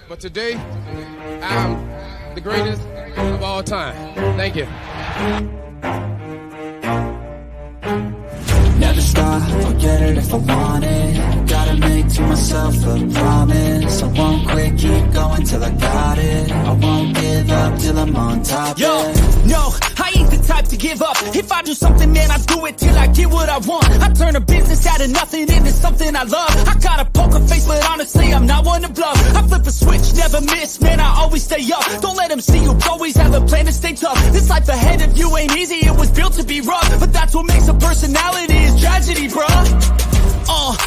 But today, I'm the greatest of all time. Thank you. Never stop, I'll get it if I want it. Gotta make to myself a promise. I won't quit, keep going till I got it. I won't give up till I'm on top. Yo, no, I ain't the type to give up. If I do something, man, I do it till I get what I want. I turn a business out of nothing into something I love. I got a poker face, but honestly, I'm not one to bluff. I flip a switch, never miss, man, I always stay up. Don't let them see you always have a plan to stay tough. This life ahead of you ain't easy, it was built to be rough. But that's what makes a personality, is tragedy, bruh.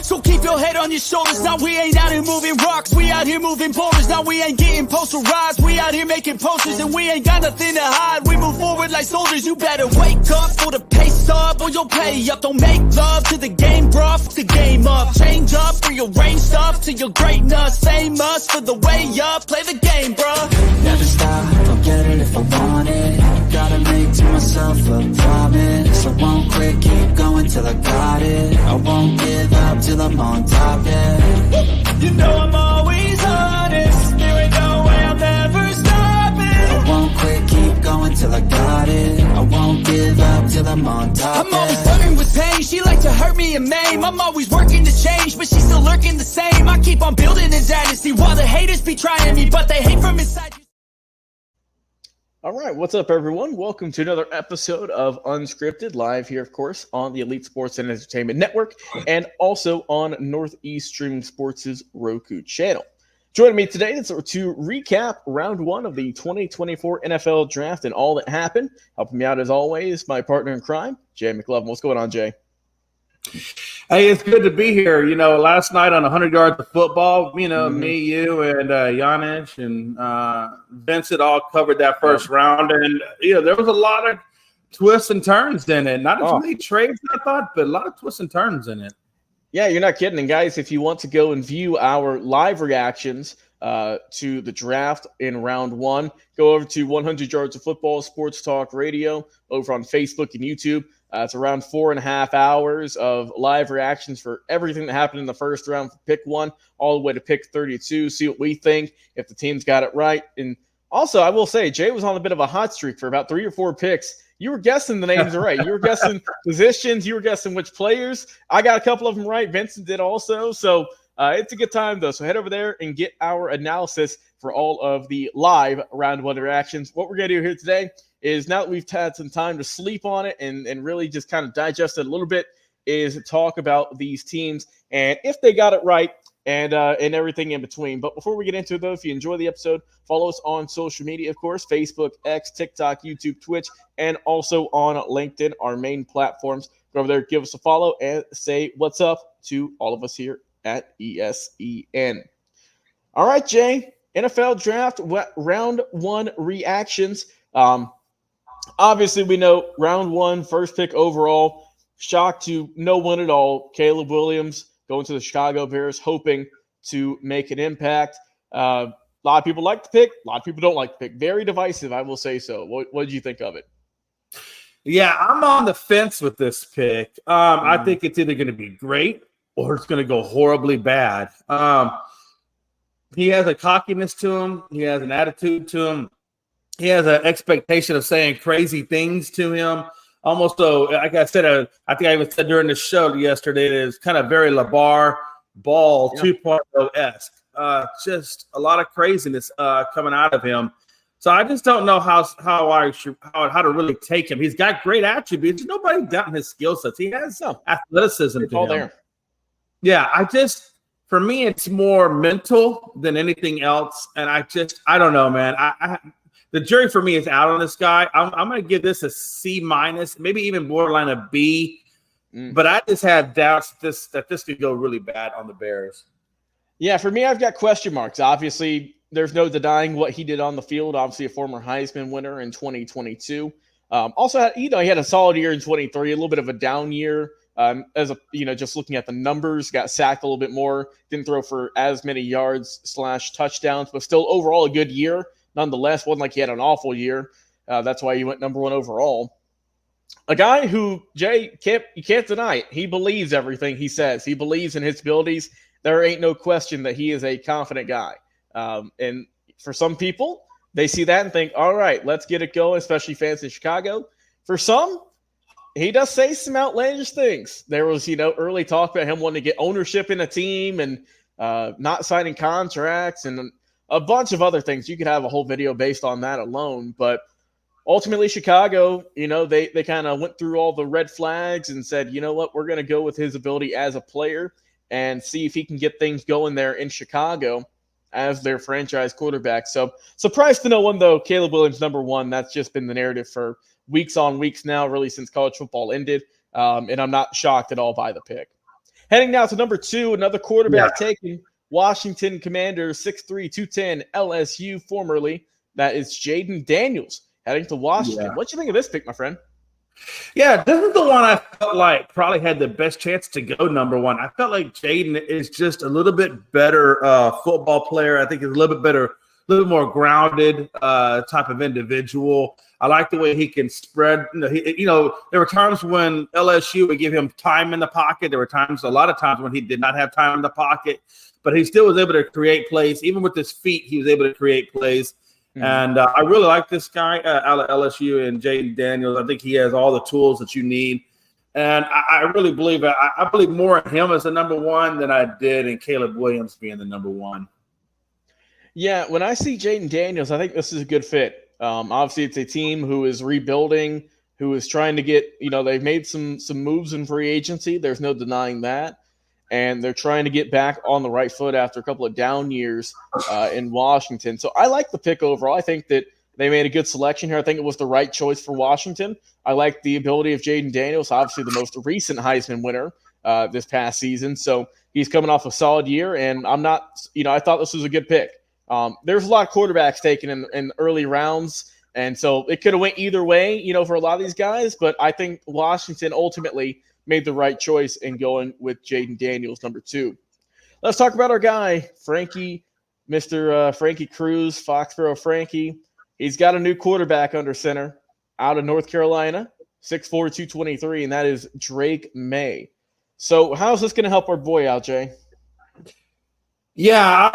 So keep your head on your shoulders. Now we ain't out here moving rocks, we out here moving boulders. Now we ain't getting posterized, we out here making posters. And we ain't got nothing to hide, we move forward like soldiers. You better wake up for the pay stub, or you'll pay up. Don't make love to the game, bruh, fuck the game up. Change up, rearrange stuff to your greatness. Same us for the way up, play the game, bruh. Never stop, I'll get it if I want it. Gotta make to myself a promise. I won't quit, keep going till I got it. I won't give up till I'm on top, yeah. You know I'm always honest, there ain't no way I'll never stop it. I won't quit, keep going till I got it. I won't give up till I'm on top, I'm always flirting with pain, she like to hurt me and maim. I'm always working to change, but she's still lurking the same. I keep on building a dynasty while the haters be trying me, but they hate from inside. All right, what's up, everyone? Welcome to another episode of Unscripted, live here, of course, on the Elite Sports and Entertainment Network, and also on Northeast Streaming Sports' Roku channel. Joining me today is to recap round one of the 2024 NFL Draft and all that happened. Helping me out, as always, my partner in crime, Jay McLovin. What's going on, Jay? Hey, it's good to be here. You know, last night on 100 Yards of Football, me, you, and Giannis and Vincent all covered that first round. And, there was a lot of twists and turns in it. Not as many trades, I thought, but a lot of twists and turns in it. Yeah, you're not kidding. And, guys, if you want to go and view our live reactions to the draft in round one, go over to 100 Yards of Football Sports Talk Radio over on Facebook and YouTube. It's around 4.5 hours of live reactions for everything that happened in the first round for pick one all the way to pick 32. See what we think, if the team's got it right. And also, I will say, Jay was on a bit of a hot streak for about 3 or 4 picks. You were guessing the names right. You were guessing positions. You were guessing which players. I got a couple of them right. Vincent did also. So it's a good time, though. So head over there and get our analysis for all of the live round one reactions. What we're going to do here today is, now that we've had some time to sleep on it and really just kind of digest it a little bit, is talk about these teams and if they got it right and everything in between. But before we get into it, though, if you enjoy the episode, follow us on social media, of course, Facebook, X, TikTok, YouTube, Twitch, and also on LinkedIn, our main platforms. Go over there, give us a follow, and say what's up to all of us here at ESEN. All right, Jay, NFL Draft round one reactions. Obviously, we know round one, first pick overall, shock to no one at all. Caleb Williams going to the Chicago Bears, hoping to make an impact. A lot of people like the pick. A lot of people don't like the pick. Very divisive, I will say so. What did you think of it? Yeah, I'm on the fence with this pick. I think it's either going to be great or it's going to go horribly bad. He has a cockiness to him. He has an attitude to him. He has an expectation of saying crazy things to him. Almost though, like I said, I think I even said during the show yesterday, it is kind of very LeVar Ball 2.0-esque. Just a lot of craziness coming out of him. So I just don't know how to really take him. He's got great attributes. Nobody doubting his skill sets. He has athleticism to him. There. Yeah, for me, it's more mental than anything else. And I don't know, man. The jury for me is out on this guy. I'm going to give this a C-, maybe even borderline a B. But I just have doubts that this could go really bad on the Bears. Yeah, for me, I've got question marks. Obviously, there's no denying what he did on the field. Obviously, a former Heisman winner in 2022. Also, he had a solid year in 23, a little bit of a down year. Just looking at the numbers, got sacked a little bit more, didn't throw for as many yards / touchdowns, but still overall a good year. Nonetheless, wasn't like he had an awful year. That's why he went number one overall. A guy who, Jay, you can't deny it. He believes everything he says. He believes in his abilities. There ain't no question that he is a confident guy. And for some people, they see that and think, all right, let's get it going, especially fans in Chicago. For some, he does say some outlandish things. There was, early talk about him wanting to get ownership in a team and not signing contracts and a bunch of other things. You could have a whole video based on that alone. But ultimately, Chicago, they kind of went through all the red flags and said, you know what, we're going to go with his ability as a player and see if he can get things going there in Chicago as their franchise quarterback. So surprised to no one, though, Caleb Williams, number one. That's just been the narrative for weeks on weeks now, really since college football ended. And I'm not shocked at all by the pick. Heading now to number two, another quarterback taken, Washington Commanders, 6'3", 210, LSU formerly. That is Jaden Daniels heading to Washington. Yeah. What do you think of this pick, my friend? Yeah, this is the one I felt like probably had the best chance to go number one. I felt like Jaden is just a little bit better football player. I think he's a little bit better, a little bit more grounded type of individual. I like the way he can spread. There were times when LSU would give him time in the pocket. There were a lot of times when he did not have time in the pocket, but he still was able to create plays. Even with his feet, he was able to create plays. And I really like this guy out of LSU and Jaden Daniels. I think he has all the tools that you need. And I really believe I believe more in him as the number one than I did in Caleb Williams being the number one. Yeah, when I see Jaden Daniels, I think this is a good fit. Obviously, it's a team who is rebuilding, who is trying to get, they've made some moves in free agency. There's no denying that. And they're trying to get back on the right foot after a couple of down years in Washington. So I like the pick overall. I think that they made a good selection here. I think it was the right choice for Washington. I like the ability of Jaden Daniels, obviously the most recent Heisman winner this past season. So he's coming off a solid year, and I'm not, I thought this was a good pick. There's a lot of quarterbacks taken in early rounds, and so it could have went either way, for a lot of these guys. But I think Washington ultimately made the right choice in going with Jaden Daniels, number two. Let's talk about our guy, Frankie, Mr. Frankie Cruz, Foxborough Frankie. He's got a new quarterback under center out of North Carolina, 6'4", 223, and that is Drake May. So how's this going to help our boy out, Jay? Yeah,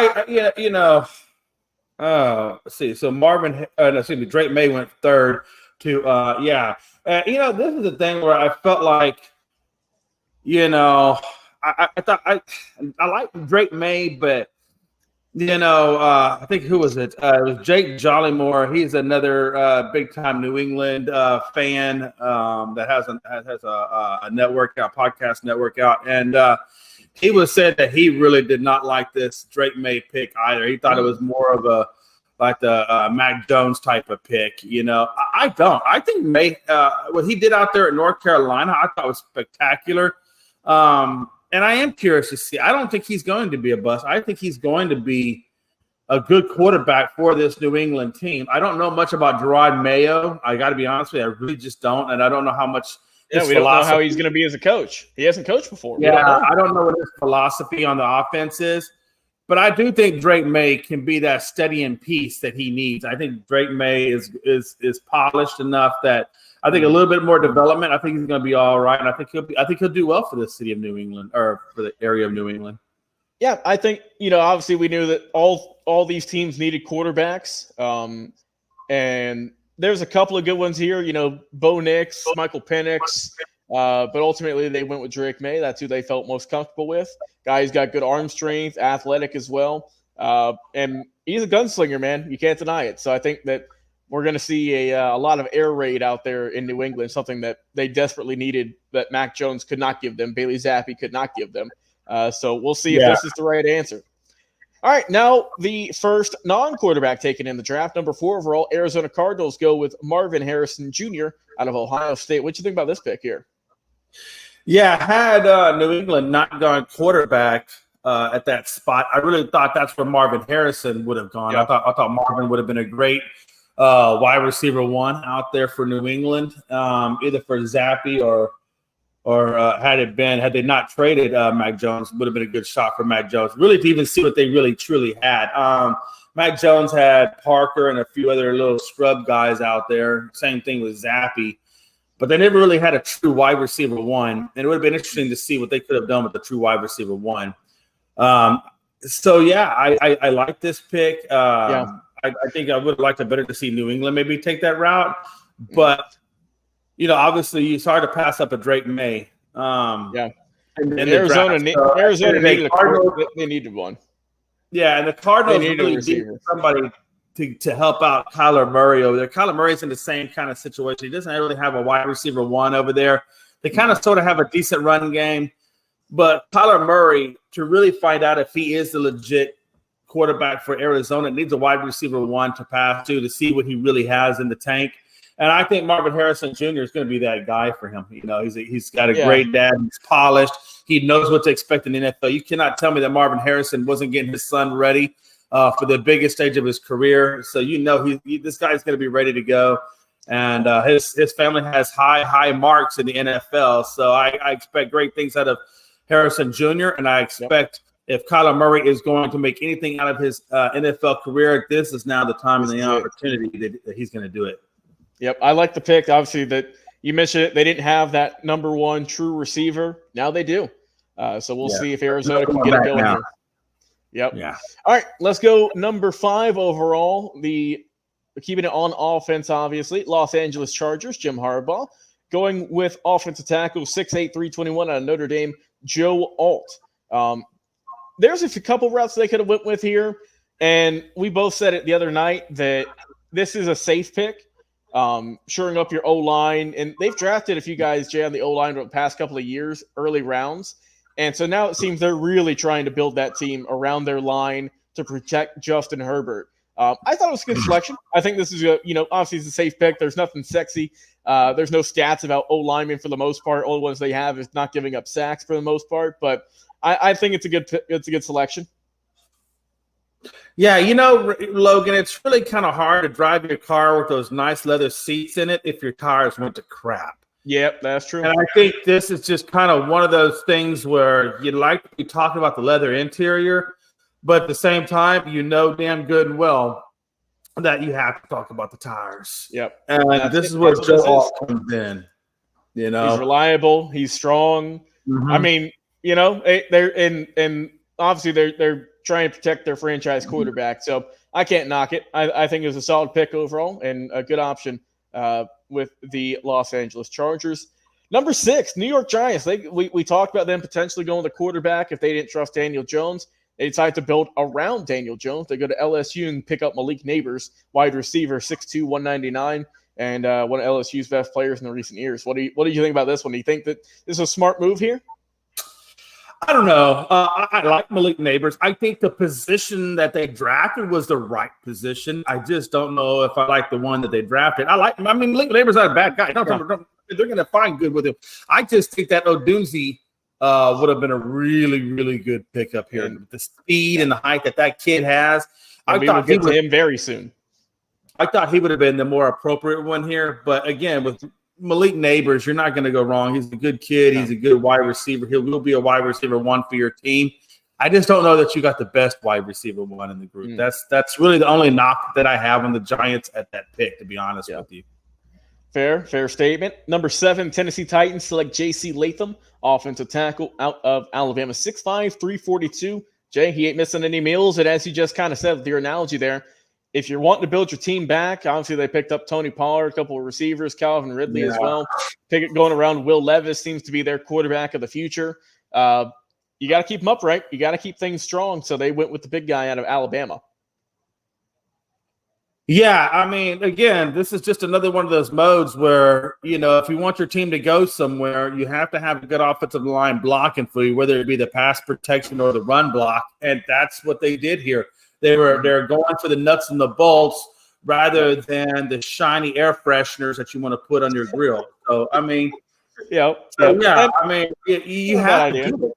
let's see. So Drake May went third to, this is the thing where I felt like, I thought I like Drake May, but I think who was it? It was Jake Jollymore. He's another big time New England fan that has a network out, podcast network out, and he was said that he really did not like this Drake May pick either. He thought it was more of a like the Mac Jones type of pick. I don't. I think May what he did out there at North Carolina, I thought was spectacular. And I am curious to see. I don't think he's going to be a bust. I think he's going to be a good quarterback for this New England team. I don't know much about Gerard Mayo. I got to be honest with you. I really just don't. And I don't know how much. Yeah, we don't know how he's going to be as a coach. He hasn't coached before. Yeah, I don't know what his philosophy on the offense is. But I do think Drake May can be that steadying piece that he needs. I think Drake May is polished enough that I think a little bit more development. I think he's going to be all right, and I think he'll do well for the city of New England or for the area of New England. Yeah, I think obviously we knew that all these teams needed quarterbacks, and there's a couple of good ones here. Bo Nix, Michael Penix, but ultimately they went with Drake May. That's who they felt most comfortable with. Guy's got good arm strength, athletic as well, and he's a gunslinger, man. You can't deny it. So I think that we're going to see a lot of air raid out there in New England, something that they desperately needed that Mac Jones could not give them, Bailey Zappi could not give them. So we'll see if this is the right answer. All right, now the first non-quarterback taken in the draft, number 4 overall, Arizona Cardinals go with Marvin Harrison Jr. out of Ohio State. What do you think about this pick here? Yeah, had New England not gone quarterback at that spot, I really thought that's where Marvin Harrison would have gone. Yeah. I thought Marvin would have been a great wide receiver one out there for New England, either for Zappi or had they not traded Mac Jones, would have been a good shot for Mac Jones. Really to even see what they really truly had. Mac Jones had Parker and a few other little scrub guys out there. Same thing with Zappi. But they never really had a true wide receiver one. And it would have been interesting to see what they could have done with the true wide receiver one. So yeah, I like this pick. Yeah. I think I would have liked it better to see New England maybe take that route, but obviously it's hard to pass up a Drake May. Yeah. In And the draft. So, Arizona needed Cardinals, they needed one. yeah, and the They Cardinals needed a really need receiver. somebody to help out Kyler Murray over there. Kyler Murray's in the same kind of situation. He doesn't really have a wide receiver one over there. They kind of sort of have a decent running game, but Kyler Murray, to really find out if he is the legit quarterback for Arizona, needs a wide receiver one to pass to see what he really has in the tank. And I think Marvin Harrison Jr. is going to be that guy for him. He's got a great dad. He's polished. He knows what to expect in the NFL. You cannot tell me that Marvin Harrison wasn't getting his son ready for the biggest stage of his career. So this guy's going to be ready to go. And his family has high marks in the NFL. So I expect great things out of Harrison Jr. And I expect if Kyler Murray is going to make anything out of his NFL career, this is now the time and the opportunity that he's going to do it. Yep, I like the pick. Obviously, that you mentioned it. They didn't have that number one true receiver. Now they do. So we'll see if Arizona can get it going here. Yep. Yeah. All right, let's go number 5 overall. Keeping it on offense, obviously. Los Angeles Chargers, Jim Harbaugh. Going with offensive tackle, 6'8", 321 out of Notre Dame, Joe Alt. There's a couple routes they could have went with here, and we both said it the other night that this is a safe pick. Shoring up your O-line, and they've drafted a few guys, Jay, on the O-line over the past couple of years, early rounds, and so now it seems they're really trying to build that team around their line to protect Justin Herbert. I thought it was a good selection. I think this is obviously it's a safe pick. There's nothing sexy. There's no stats about O-linemen for the most part. All the ones they have is not giving up sacks for the most part, but I think it's a good selection. Yeah, Logan, it's really kind of hard to drive your car with those nice leather seats in it if your tires went to crap. Yep, that's true. And I think this is just kind of one of those things where you'd like to be talking about the leather interior, but at the same time, damn good and well that you have to talk about the tires. Yep. And this is where Joe Alt comes in. He's reliable. He's strong. Mm-hmm. I mean, they're obviously they're trying to protect their franchise quarterback. So I can't knock it. I think it was a solid pick overall and a good option with the Los Angeles Chargers. Number 6, New York Giants. We talked about them potentially going to quarterback if they didn't trust Daniel Jones. They decided to build around Daniel Jones. They go to LSU and pick up Malik Neighbors, wide receiver, 6'2", 199, and one of LSU's best players in the recent years. What do you think about this one? Do you think that this is a smart move here? I don't know. I like Malik Neighbors. I think the position that they drafted was the right position. I just don't know if I like the one that they drafted. Malik Neighbors is not a bad guy. They're going to find good with him. I just think that Odunze would have been a really, really good pickup here. With the speed and the height that kid has. I thought we would get to him very soon. I thought he would have been the more appropriate one here. But again, with Malik Neighbors, you're not going to go wrong. He's a good kid. He's a good wide receiver. He will be a wide receiver one for your team. I just don't know that you got the best wide receiver one in the group. That's really the only knock that I have on the Giants at that pick, to be honest with you. Fair statement. Number 7, Tennessee Titans select J.C. Latham, offensive tackle out of Alabama, 6'5", 342. Jay, he ain't missing any meals. And as you just kind of said with your analogy there, if you're wanting to build your team back, obviously they picked up Tony Pollard, a couple of receivers, Calvin Ridley as well. Going around, Will Levis seems to be their quarterback of the future. You got to keep them upright. You got to keep things strong. So they went with the big guy out of Alabama. Yeah, I mean, again, this is just another one of those modes where, if you want your team to go somewhere, you have to have a good offensive line blocking for you, whether it be the pass protection or the run block. And that's what they did here. They're going for the nuts and the bolts rather than the shiny air fresheners that you want to put on your grill. So, I mean, you have to do it.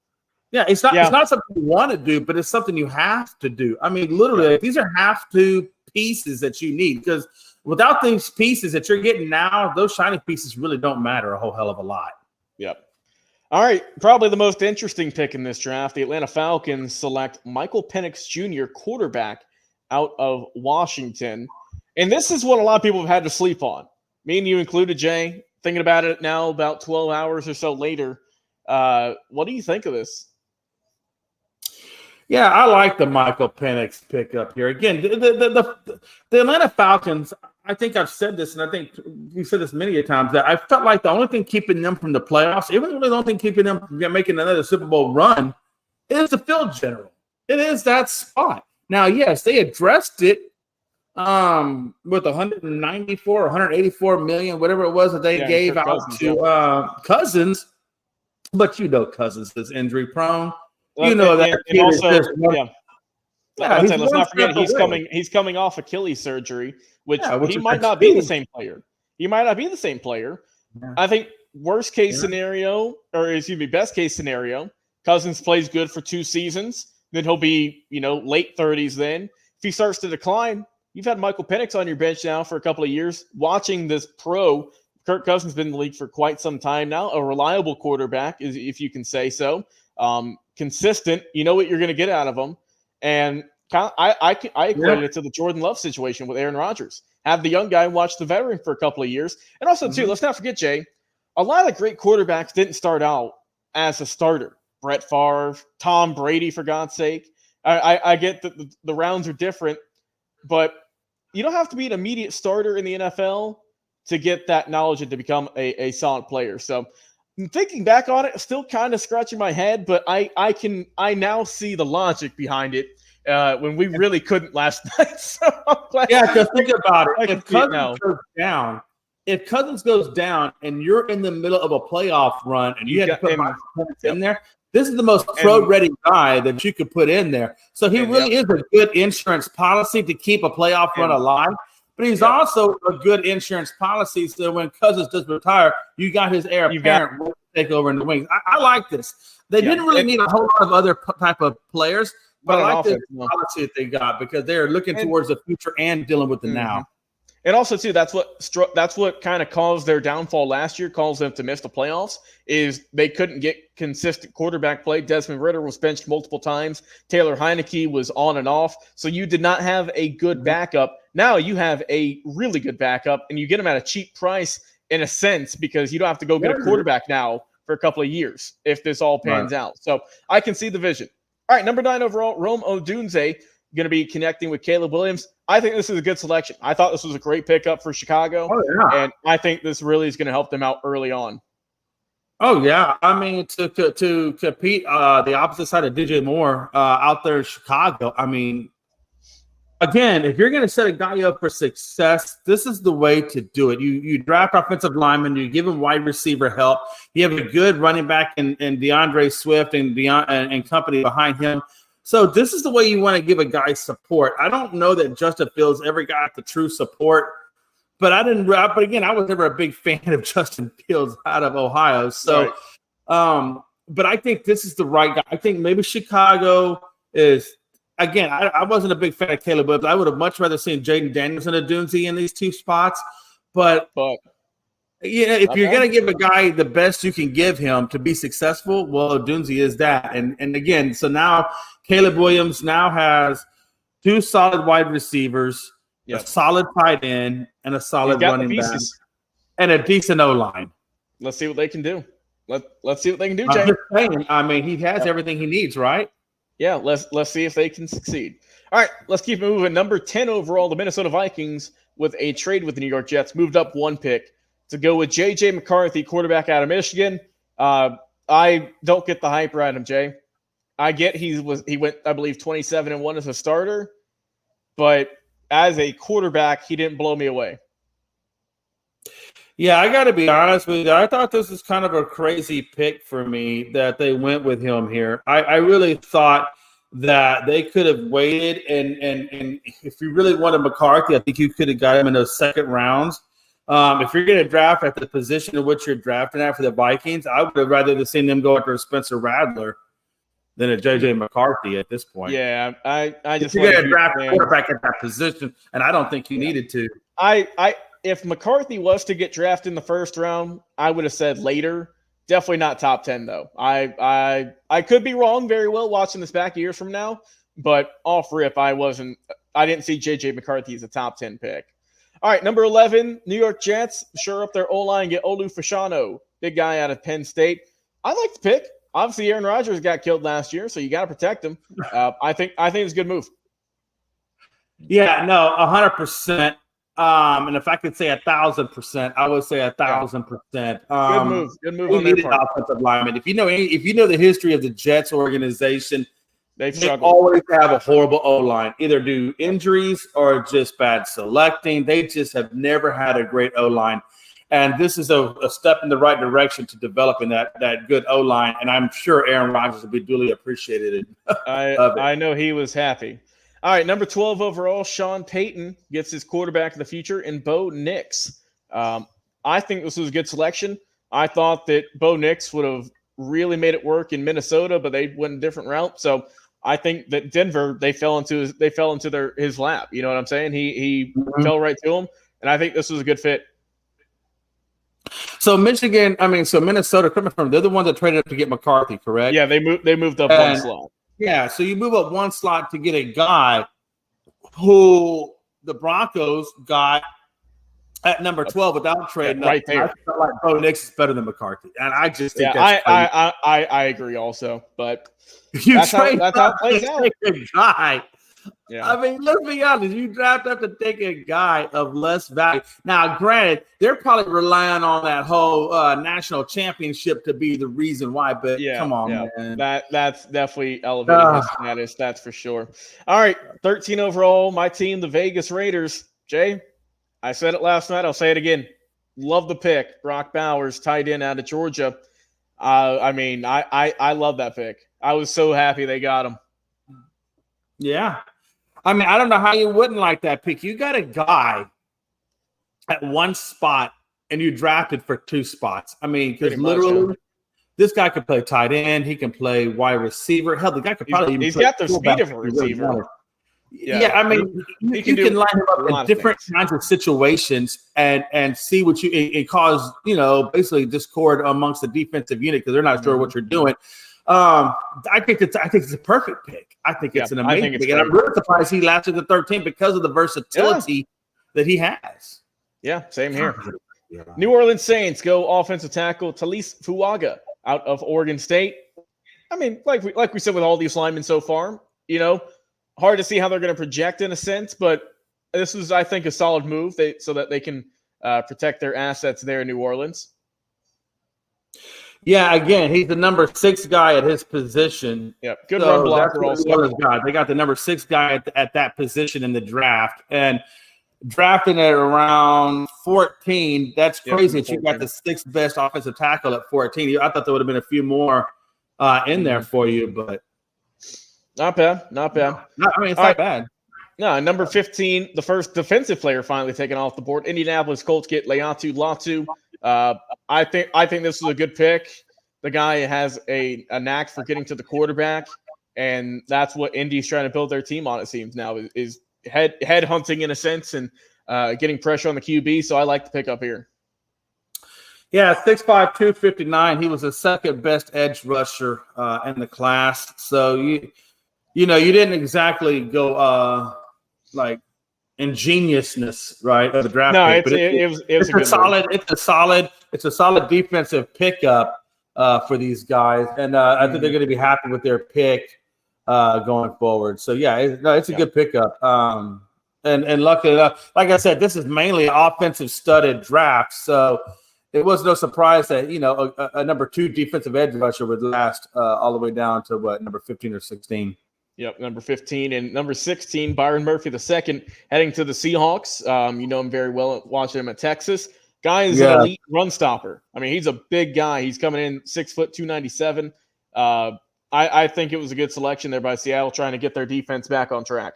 Yeah, it's not something you want to do, but it's something you have to do. I mean, literally, these are have-to pieces that you need, because without these pieces that you're getting now, those shiny pieces really don't matter a whole hell of a lot. Yep. All right, probably the most interesting pick in this draft, the Atlanta Falcons select Michael Penix Jr., quarterback out of Washington. And this is what a lot of people have had to sleep on. Me and you included, Jay, thinking about it now about 12 hours or so later. What do you think of this? Yeah, I like the Michael Penix pickup here. Again, the Atlanta Falcons, I think I've said this, and I think we've said this many a times, that I felt like the only thing keeping them from the playoffs, even though the only thing keeping them from making another Super Bowl run, is the field general. It is that spot. Now, yes, they addressed it with 194, 184 million, whatever it was that they gave out to Cousins. But Cousins is injury prone. And let's not forget he's coming off Achilles surgery, which he might not be the same player. He might not be the same player. Yeah. I think best case scenario, Cousins plays good for 2 seasons. Then he'll be, late 30s then. If he starts to decline, you've had Michael Penix on your bench now for a couple of years. Watching this pro, Kirk Cousins has been in the league for quite some time now. A reliable quarterback, if you can say so. Consistent, you know what you're going to get out of him. And I equate it to the Jordan Love situation with Aaron Rodgers. Have the young guy watch the veteran for a couple of years. And also, too, let's not forget, Jay, a lot of great quarterbacks didn't start out as a starter. Brett Favre, Tom Brady, for God's sake. I get that the rounds are different, but you don't have to be an immediate starter in the NFL to get that knowledge and to become a solid player. So thinking back on it, still kind of scratching my head, but I now see the logic behind it when we really couldn't last night. So I'm glad. Yeah, because think about it. If Cousins goes down and you're in the middle of a playoff run and you had to put Michael Penix in there, this is the most pro-ready guy that you could put in there. So he really is a good insurance policy to keep a playoff run alive. But he's also a good insurance policy, so when Cousins does retire, you got his heir apparent to take over in the wings. I like this. They didn't really need a whole lot of other type of players, but I like this policy that they got because they are looking towards the future and dealing with the now. And also, too, that's what kind of caused their downfall last year, caused them to miss the playoffs, is they couldn't get consistent quarterback play. Desmond Ridder was benched multiple times. Taylor Heineke was on and off. So you did not have a good backup. Now you have a really good backup, and you get them at a cheap price in a sense because you don't have to go get a quarterback now for a couple of years if this all pans out. So I can see the vision. All right, number 9 overall, Rome Odunze, going to be connecting with Caleb Williams. I think this is a good selection. I thought this was a great pickup for Chicago, and I think this really is going to help them out early on. Oh, yeah. I mean, to compete the opposite side of DJ Moore out there in Chicago, I mean, again, if you're going to set a guy up for success, this is the way to do it. You draft offensive linemen, you give him wide receiver help. You have a good running back in DeAndre Swift and company behind him. So this is the way you want to give a guy support. I don't know that Justin Fields ever got the true support, but again, I was never a big fan of Justin Fields out of Ohio. So, but I think this is the right guy. I think maybe Chicago is. Again, I wasn't a big fan of Caleb Williams. I would have much rather seen Jaden Daniels and Odunze in these 2 spots. But if you're going to give a guy the best you can give him to be successful, well, Odunze is that. And again, so now Caleb Williams now has 2 solid wide receivers, a solid tight end, and a solid running back, and a decent O-line. Let's see what they can do. Let's see what they can do, Jay. I mean, he has everything he needs, right? Yeah, let's see if they can succeed. All right, let's keep moving. Number 10 overall, the Minnesota Vikings, with a trade with the New York Jets, moved up 1 pick to go with J.J. McCarthy, quarterback out of Michigan. I don't get the hype around him, Jay. I get he went, I believe, 27-1 as a starter, but as a quarterback, he didn't blow me away. Yeah, I got to be honest with you. I thought this was kind of a crazy pick for me that they went with him here. I really thought that they could have waited, and if you really wanted McCarthy, I think you could have got him in those second rounds. If you're going to draft at the position in which you're drafting at for the Vikings, I would have rather seen them go after Spencer Rattler than a J.J. McCarthy at this point. Yeah, I just you're going to draft a quarterback at that position, and I don't think you needed to. If McCarthy was to get drafted in the first round, I would have said later. Definitely not top 10, though. I could be wrong very well watching this back years from now, but off rip, I didn't see J.J. McCarthy as a top 10 pick. All right, number 11, New York Jets. Sure up their O-line, get Olu Fashanu, big guy out of Penn State. I like the pick. obviously Aaron Rodgers got killed last year, so you got to protect him. I think it's a good move. Yeah, no, 100%. And if I could say 1,000%, I would say 1,000%. Good move. Good move We on their needed part. offensive lineman. If you know the history of the Jets organization, They they struggled. always have a horrible O-line, either due injuries or just bad selecting. They just have never had a great O-line. And this is a step in the right direction to developing that good O-line. And I'm sure Aaron Rodgers will be duly appreciated. I know he was happy. All right, number 12 overall, Sean Payton gets his quarterback of the future in Bo Nix. I think this was a good selection. I thought that Bo Nix would have really made it work in Minnesota, but they went a different route. So I think that Denver, they fell into his lap. You know what I'm saying? He fell right to him, and I think this was a good fit. So Minnesota coming from, they're the ones that traded up to get McCarthy, correct? Yeah, they moved up one slot. Yeah, so you move up one slot to get a guy who the Broncos got at number 12 without trading right there. I feel like Bo Nix is better than McCarthy, and I just think I agree also, but that's how it plays out. A guy. Yeah. I mean, let's be honest. You draft up to take a guy of less value. Now, granted, they're probably relying on that whole national championship to be the reason why. But come on, man. That's definitely elevating his status. That's for sure. All right, 13 overall. My team, the Vegas Raiders. Jay, I said it last night. I'll say it again. Love the pick. Brock Bowers, tight end out of Georgia. I love that pick. I was so happy they got him. Yeah. I mean, I don't know how you wouldn't like that pick. You got a guy at one spot and you drafted for two spots. I mean, because literally this guy could play tight end. He can play wide receiver. Hell, the guy could probably he's got the speed of a receiver. Yeah, I mean, you can line him up in different kinds of situations and see what and cause, basically discord amongst the defensive unit because they're not sure what you're doing. I think it's a perfect pick. I think it's an amazing pick. And I'm really surprised he lasted the 13 because of the versatility that he has. Yeah, same here. Yeah. New Orleans Saints go offensive tackle Talise Fuaga out of Oregon State. I mean, like we said with all these linemen so far, hard to see how they're going to project in a sense, but this is, I think, a solid move so that they can protect their assets there in New Orleans. Yeah, again, he's the number 6 guy at his position. Yep, good run blocker also. They got the number 6 guy at that position in the draft, and drafting at around 14. That's crazy. That you got the 6th best offensive tackle at 14. I thought there would have been a few more in there for you, but not bad. It's not bad. No, number 15, the first defensive player finally taken off the board. Indianapolis Colts get Laiatu Latu. I think this is a good pick. The guy has a knack for getting to the quarterback, and that's what Indy's trying to build their team on, it seems now, is head hunting in a sense and getting pressure on the QB. So I like the pick up here. Yeah, 6'5", 259. He was the second best edge rusher in the class. So you didn't exactly go like ingeniousness, right, of the draft pick. But it's a solid defensive pickup for these guys, and I think they're going to be happy with their pick going forward. So yeah, it's a good pickup. And luckily enough, like I said, this is mainly an offensive studded draft, so it was no surprise that a number 2 defensive edge rusher would last all the way down to number 15 or 16. Yep, number 15 and number 16, Byron Murphy II, heading to the Seahawks. You know him very well, watching him at Texas. Guy is an elite run stopper. I mean, he's a big guy. He's coming in 6 foot 297. I think it was a good selection there by Seattle, trying to get their defense back on track.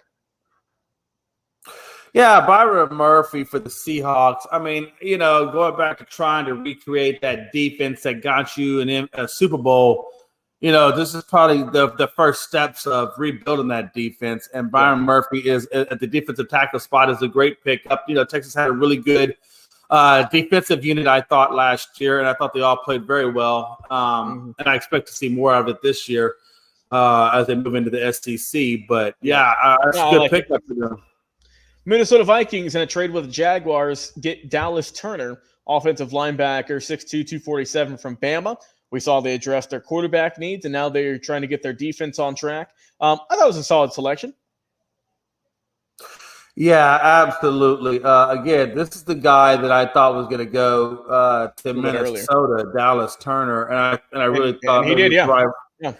Yeah, Byron Murphy for the Seahawks. I mean, going back to trying to recreate that defense that got you a Super Bowl. This is probably the first steps of rebuilding that defense. And Byron Murphy is at the defensive tackle spot is a great pickup. Texas had a really good defensive unit, I thought, last year, and I thought they all played very well. And I expect to see more of it this year as they move into the SEC. But it's a good pickup for them. Minnesota Vikings in a trade with the Jaguars get Dallas Turner, offensive linebacker, 6'2", 247 from Bama. We saw they addressed their quarterback needs, and now they're trying to get their defense on track. I thought it was a solid selection. Yeah, absolutely. Again, this is the guy that I thought was going to go to Minnesota, Dallas Turner, and I really thought he did, yeah.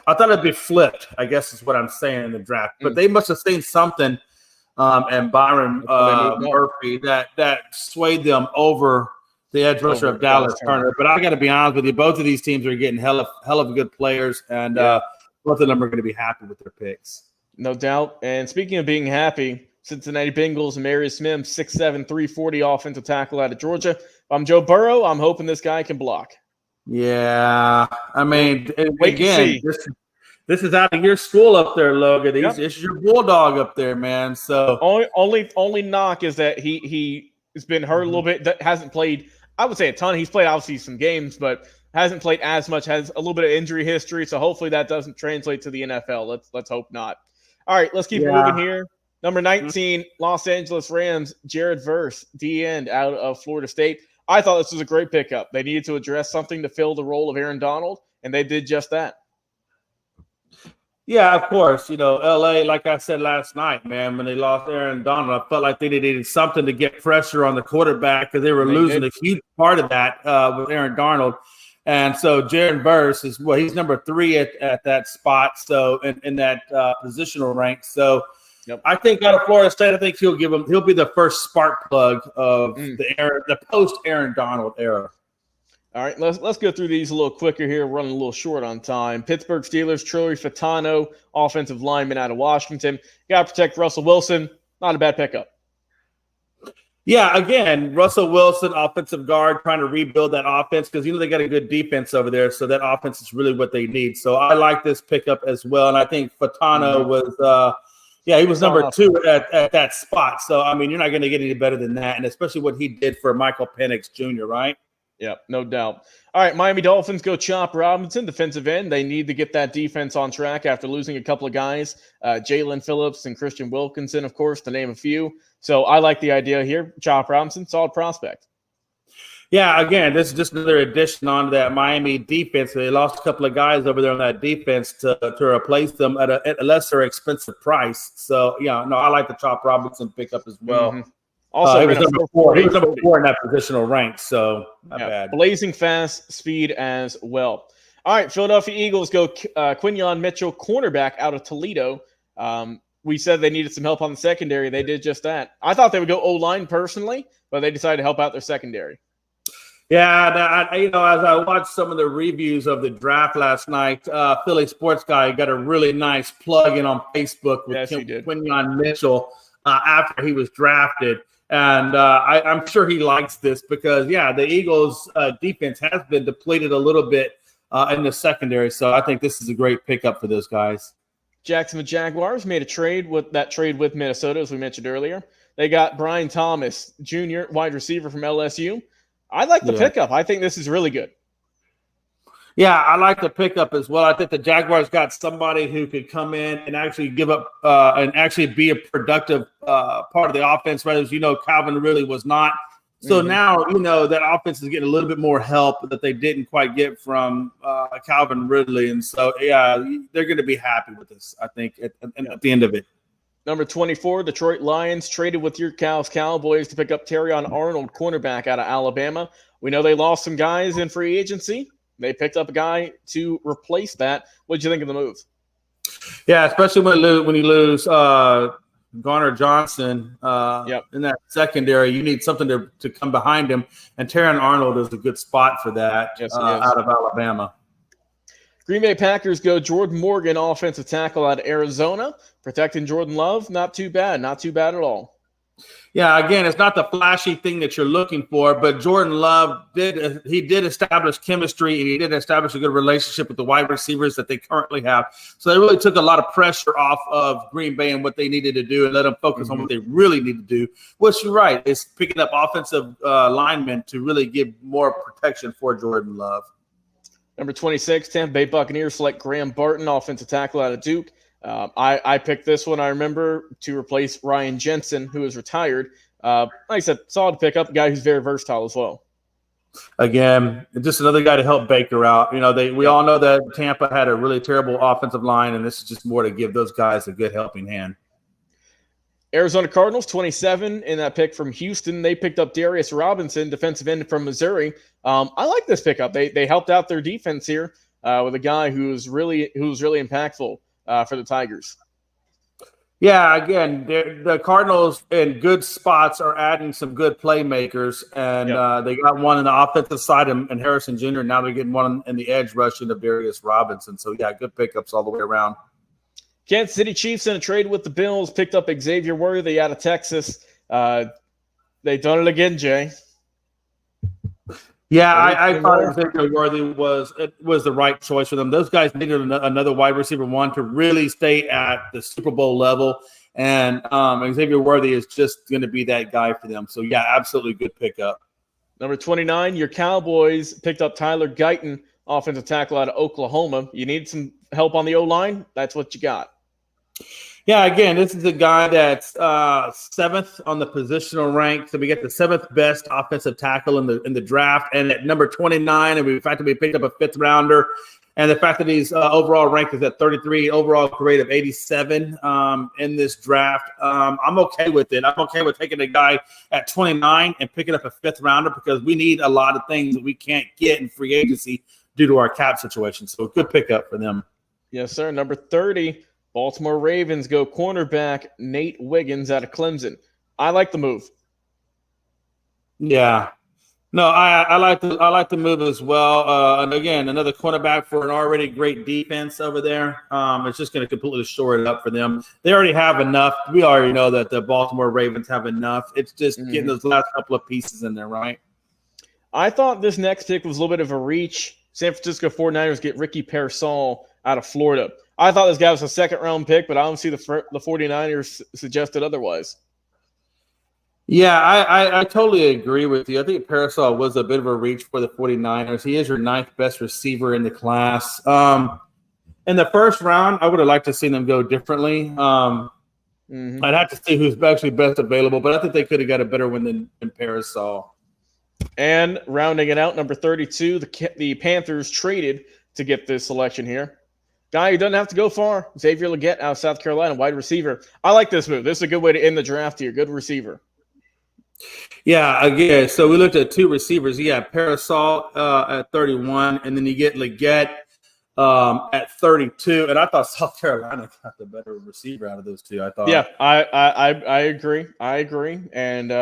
I thought it'd be flipped, I guess is what I'm saying in the draft. But they must have seen something, and Byron Murphy that swayed them over the edge rusher of Dallas Turner. But I got to be honest with you, both of these teams are getting hell of good players, and both of them are going to be happy with their picks. No doubt. And speaking of being happy, Cincinnati Bengals, Marius Mims, 6'7", 340 offensive tackle out of Georgia. If I'm Joe Burrow, I'm hoping this guy can block. Yeah. I mean, again, this is out of your school up there, Logan. This is your bulldog up there, man. So only knock is that he has been hurt a little bit. That hasn't played, I would say, a ton. He's played obviously some games, but hasn't played as much, has a little bit of injury history. So hopefully that doesn't translate to the NFL. Let's hope not. All right, let's keep moving here. Number 19, Los Angeles Rams, Jared Verse, D-end out of Florida State. I thought this was a great pickup. They needed to address something to fill the role of Aaron Donald, and they did just that. Yeah, of course. L.A., like I said last night, man, when they lost Aaron Donald, I felt like they needed something to get pressure on the quarterback because they were losing a huge part of that with Aaron Donald. And so Jared Verse he's number 3 at that spot, so in that positional rank. So I think out of Florida State, I think he'll be the first spark plug of the post Aaron Donald era. All right, let's go through these a little quicker here. We're running a little short on time. Pittsburgh Steelers, Troy Fatano, offensive lineman out of Washington. Got to protect Russell Wilson. Not a bad pickup. Yeah, again, Russell Wilson, offensive guard, trying to rebuild that offense because they got a good defense over there, so that offense is really what they need. So I like this pickup as well, and I think Fatano was he was number 2 at that spot. So, I mean, you're not going to get any better than that, and especially what he did for Michael Penix Jr., right? Yeah, no doubt. All right, Miami Dolphins go Chop Robinson, defensive end. They need to get that defense on track after losing a couple of guys, Jalen Phillips and Christian Wilkinson, of course, to name a few. So I like the idea here. Chop Robinson, solid prospect. Yeah, again, this is just another addition onto that Miami defense. They lost a couple of guys over there on that defense to replace them at a lesser expensive price. So, I like the Chop Robinson pickup as well. Mm-hmm. Also, he was number 4. He was number 4 in that positional rank, so not bad. Blazing fast speed as well. All right, Philadelphia Eagles go Quinyon Mitchell, cornerback out of Toledo. We said they needed some help on the secondary. They did just that. I thought they would go O-line personally, but they decided to help out their secondary. Yeah, as I watched some of the reviews of the draft last night, Philly Sports Guy got a really nice plug-in on Facebook with Quinyon Mitchell after he was drafted. And I'm sure he likes this because, the Eagles' defense has been depleted a little bit in the secondary. So I think this is a great pickup for those guys. Jacksonville Jaguars made a trade with Minnesota, as we mentioned earlier. They got Brian Thomas, Jr., wide receiver from LSU. I like the pickup. I think this is really good. Yeah, I like the pickup as well. I think the Jaguars got somebody who could come in and actually give up and actually be a productive part of the offense, whereas, Calvin really was not. So now, that offense is getting a little bit more help that they didn't quite get from Calvin Ridley. And so, they're going to be happy with this, I think, at the end of it. Number 24, Detroit Lions traded with your Cowboys to pick up Terrion Arnold, cornerback out of Alabama. We know they lost some guys in free agency. They picked up a guy to replace that. What did you think of the move? Yeah, especially when you lose Garner Johnson in that secondary, you need something to come behind him. And Terrion Arnold is a good spot for that out of Alabama. Green Bay Packers go Jordan Morgan, offensive tackle out of Arizona. Protecting Jordan Love, not too bad. Not too bad at all. Yeah, again, it's not the flashy thing that you're looking for, but Jordan Love did establish chemistry, and he did establish a good relationship with the wide receivers that they currently have. So they really took a lot of pressure off of Green Bay and what they needed to do and let them focus on what they really need to do, which you're right, is picking up offensive linemen to really give more protection for Jordan Love. Number 26, Tampa Bay Buccaneers select Graham Barton, offensive tackle out of Duke. I picked this one, I remember, to replace Ryan Jensen, who is retired. Like I said, solid pickup, a guy who's very versatile as well. Again, just another guy to help Baker out. We all know that Tampa had a really terrible offensive line, and this is just more to give those guys a good helping hand. Arizona Cardinals, 27 in that pick from Houston. They picked up Darius Robinson, defensive end from Missouri. I like this pickup. They helped out their defense here with a guy who's really impactful for the Tigers. Yeah, again, the Cardinals in good spots are adding some good playmakers, and they got one in the offensive side and Harrison Jr. Now they're getting one in the edge rushing of Darius Robinson. So, yeah, good pickups all the way around. Kansas City Chiefs in a trade with the Bills picked up Xavier Worthy out of Texas. They done it again, Jay. Yeah, I thought Xavier Worthy was the right choice for them. Those guys needed another wide receiver one to really stay at the Super Bowl level, and Xavier Worthy is just going to be that guy for them. So, yeah, absolutely good pickup. Number 29, your Cowboys picked up Tyler Guyton, offensive tackle out of Oklahoma. You need some help on the O-line? That's what you got. Yeah, again, this is a guy that's seventh on the positional rank. So we get the seventh best offensive tackle in the draft, and at number 29, and the fact that we picked up a fifth rounder, and the fact that he's overall ranked is at 33, overall grade of 87 in this draft. I'm okay with it. I'm okay with taking a guy at 29 and picking up a fifth rounder because we need a lot of things that we can't get in free agency due to our cap situation. So a good pickup for them. Yes, sir. Number 30. Baltimore Ravens go cornerback Nate Wiggins out of Clemson. I like the move. Yeah. No, I like the move as well. And again, another cornerback for an already great defense over there. It's just going to completely shore it up for them. They already have enough. We already know that the Baltimore Ravens have enough. It's just getting those last couple of pieces in there, right? I thought this next pick was a little bit of a reach. San Francisco 49ers get Ricky Pearsall out of Florida. I thought this guy was a second-round pick, but I don't see the 49ers suggested otherwise. Yeah, I totally agree with you. I think Pearsall was a bit of a reach for the 49ers. He is your ninth best receiver in the class. In the first round, I would have liked to see them go differently. I'd have to see who's actually best available, but I think they could have got a better one than Pearsall. And rounding it out, number 32, the Panthers traded to get this selection here. Guy who doesn't have to go far, Xavier Legette out of South Carolina, wide receiver. I like this move. This is a good way to end the draft here. Good receiver. Yeah, again, so we looked at two receivers. You got Pearsall at 31, and then you get Legette at 32. And I thought South Carolina got the better receiver out of those two. I thought. Yeah, I agree. And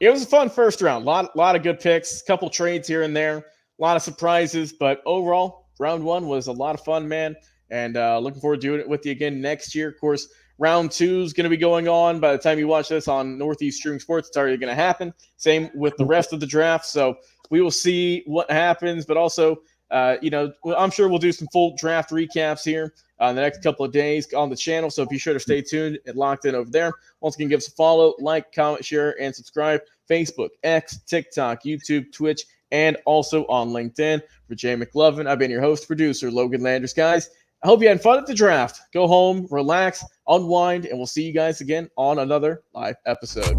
it was a fun first round. Lot of good picks. A couple trades here and there. A lot of surprises, but overall, round one was a lot of fun, man, and looking forward to doing it with you again next year. Of course, round two is going to be going on. By the time you watch this on Northeast Streaming Sports, it's already going to happen. Same with the rest of the draft. So we will see what happens, but also, I'm sure we'll do some full draft recaps here in the next couple of days on the channel. So be sure to stay tuned and locked in over there. Once again, give us a follow, like, comment, share, and subscribe. Facebook, X, TikTok, YouTube, Twitch, and also on LinkedIn. For Jay McLovin, I've been your host, producer, Logan Landers. Guys, I hope you had fun at the draft. Go home, relax, unwind, and we'll see you guys again on another live episode.